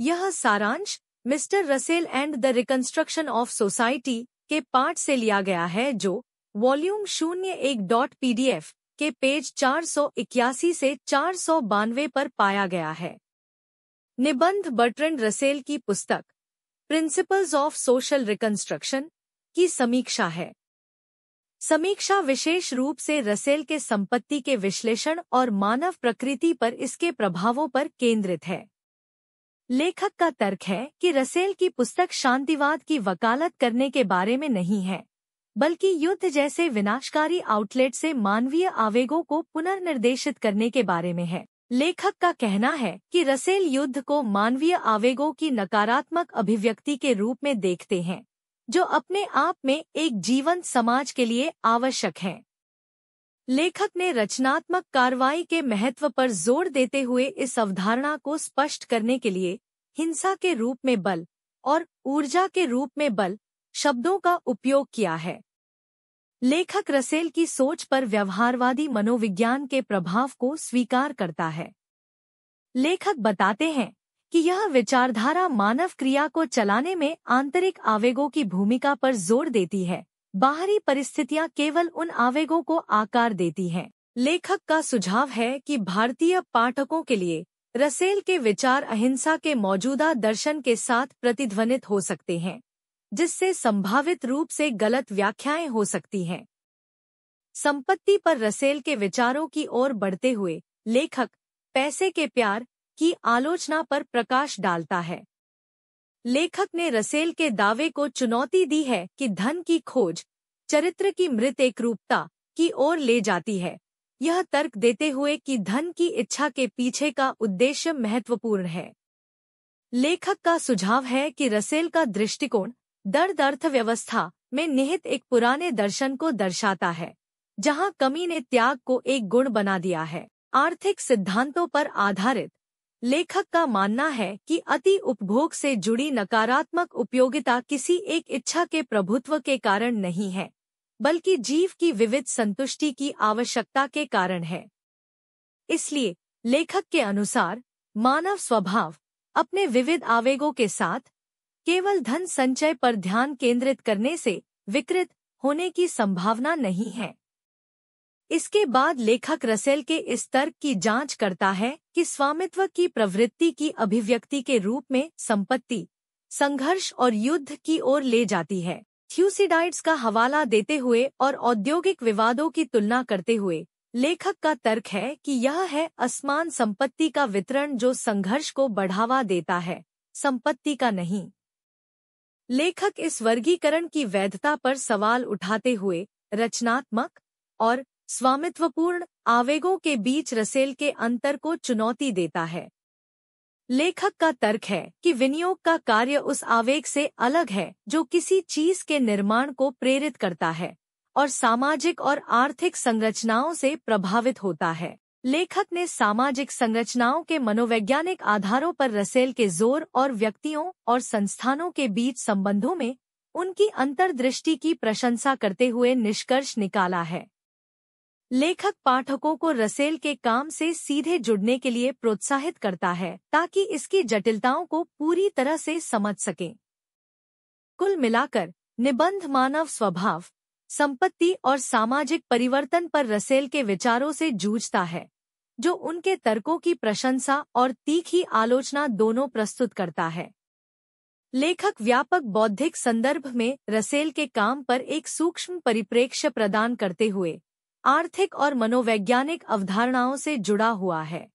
यह सारांश mister Russell and the reconstruction of society के पाठ से लिया गया है, जो वॉल्यूम 01.pdf के पेज 481 से 492 पर पाया गया है। निबंध बर्ट्रैंड रसेल की पुस्तक प्रिंसिपल्स ऑफ सोशल रिकंस्ट्रक्शन की समीक्षा है। समीक्षा विशेष रूप से रसेल के संपत्ति के विश्लेषण और मानव प्रकृति पर इसके प्रभावों पर केंद्रित है। लेखक का तर्क है कि रसेल की पुस्तक शांतिवाद की वकालत करने के बारे में नहीं है, बल्कि युद्ध जैसे विनाशकारी आउटलेट से मानवीय आवेगों को पुनर्निर्देशित करने के बारे में है। लेखक का कहना है कि रसेल युद्ध को मानवीय आवेगों की नकारात्मक अभिव्यक्ति के रूप में देखते हैं, जो अपने आप में एक जीवंत समाज के लिए आवश्यक हैं। लेखक ने रचनात्मक कार्रवाई के महत्व पर जोर देते हुए इस अवधारणा को स्पष्ट करने के लिए हिंसा के रूप में बल और ऊर्जा के रूप में बल शब्दों का उपयोग किया है। लेखक रसेल की सोच पर व्यवहारवादी मनोविज्ञान के प्रभाव को स्वीकार करता है। लेखक बताते हैं कि यह विचारधारा मानव क्रिया को चलाने में आंतरिक आवेगों की भूमिका पर जोर देती है। बाहरी परिस्थितियां केवल उन आवेगों को आकार देती हैं। लेखक का सुझाव है कि भारतीय पाठकों के लिए रसेल के विचार अहिंसा के मौजूदा दर्शन के साथ प्रतिध्वनित हो सकते हैं, जिससे संभावित रूप से गलत व्याख्याएं हो सकती हैं। संपत्ति पर रसेल के विचारों की ओर बढ़ते हुए लेखक पैसे के प्यार की आलोचना पर प्रकाश डालता है। लेखक ने रसेल के दावे को चुनौती दी है कि धन की खोज चरित्र की मृत एकरूपता की ओर ले जाती है, यह तर्क देते हुए कि धन की इच्छा के पीछे का उद्देश्य महत्वपूर्ण है। लेखक का सुझाव है कि रसेल का दृष्टिकोण दर्द अर्थव्यवस्था में निहित एक पुराने दर्शन को दर्शाता है, जहां कमी ने त्याग को एक गुण बना दिया है। आर्थिक सिद्धांतों पर आधारित लेखक का मानना है कि अति उपभोग से जुड़ी नकारात्मक उपयोगिता किसी एक इच्छा के प्रभुत्व के कारण नहीं है, बल्कि जीव की विविध संतुष्टि की आवश्यकता के कारण है। इसलिए लेखक के अनुसार मानव स्वभाव अपने विविध आवेगों के साथ केवल धन संचय पर ध्यान केंद्रित करने से विकृत होने की संभावना नहीं है। इसके बाद लेखक रसेल के इस तर्क की जांच करता है कि स्वामित्व की प्रवृत्ति की अभिव्यक्ति के रूप में संपत्ति संघर्ष और युद्ध की ओर ले जाती है। थ्यूसिडाइड्स का हवाला देते हुए और औद्योगिक विवादों की तुलना करते हुए लेखक का तर्क है कि यह है असमान संपत्ति का वितरण जो संघर्ष को बढ़ावा देता है, संपत्ति का नहीं। लेखक इस वर्गीकरण की वैधता पर सवाल उठाते हुए रचनात्मक और स्वामित्वपूर्ण आवेगों के बीच रसेल के अंतर को चुनौती देता है। लेखक का तर्क है कि विनियोग का कार्य उस आवेग से अलग है जो किसी चीज के निर्माण को प्रेरित करता है और सामाजिक और आर्थिक संरचनाओं से प्रभावित होता है। लेखक ने सामाजिक संरचनाओं के मनोवैज्ञानिक आधारों पर रसेल के जोर और व्यक्तियों और संस्थानों के बीच संबंधों में उनकी अंतर्दृष्टि की प्रशंसा करते हुए निष्कर्ष निकाला है। लेखक पाठकों को रसेल के काम से सीधे जुड़ने के लिए प्रोत्साहित करता है ताकि इसकी जटिलताओं को पूरी तरह से समझ सकें। कुल मिलाकर निबंध मानव स्वभाव, संपत्ति और सामाजिक परिवर्तन पर रसेल के विचारों से जूझता है, जो उनके तर्कों की प्रशंसा और तीखी आलोचना दोनों प्रस्तुत करता है। लेखक व्यापक बौद्धिक संदर्भ में रसेल के काम पर एक सूक्ष्म परिप्रेक्ष्य प्रदान करते हुए आर्थिक और मनोवैज्ञानिक अवधारणाओं से जुड़ा हुआ है।